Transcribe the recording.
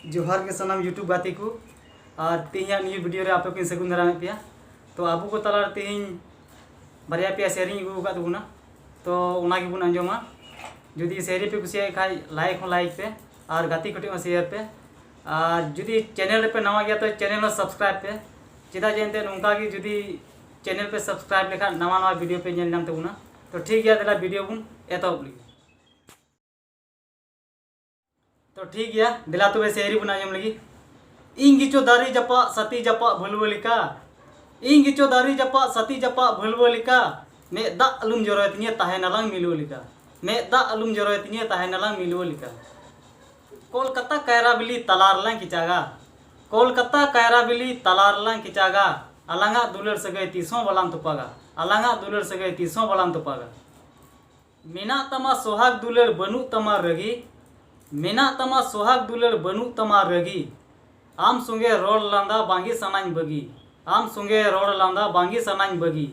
जोहार के सनाम यूट्यूब गाती को और तेहिया न्यू वीडियो रे आपे को सगुन दाराम पे तो आबू को तलार तेहिं बारिया पे शेयरिंग अगू का बुना तो उना गे बुन अंजमा जुदी शेयरिंग पे कुसिया खाई लाइक हो लाइक पे और गाती कटी हो शेयर पे और जुदी चैनल पे नवा गया तो चैनल सब्सक्राइब पे चेदा जेनते नोंका की जुदी चैनल पे सब्सक्राइब लेखा नवा नवा वीडियो पे नेल नाम तबुना तो ठीक गया दिला वीडियो बुन एतब लगी तो ठीक गया दिला तो शेयरी बुन आजम लगी इन गिचो दारी जपा सती जपा भुलवलिका इन गिचो दारी जपा सती जपा भुलवलिका मे दा अलुम जरोयतनिया ताहे नलांग मिलवलिका मे दा अलुम जरोयतनिया ताहे नलांग मिलवलिका कोलकाता कैराबिली तलारलां किचागा कोलकाता कैराबिली तलारलां किचागा अलंगा दुलर सगै तीसों बलाम तुपागा अलंगा दुलर सगै तीसों बलाम तुपागा मेना तमा सोहाग दुलर बनु तमा रगी मेना तमा सोहाग दुलर बनु तमा रगी आम सुंगे रोड लांदा बांगी सनाኝ बगी आम सुंगे रोड लांदा बांगी सनाኝ बगी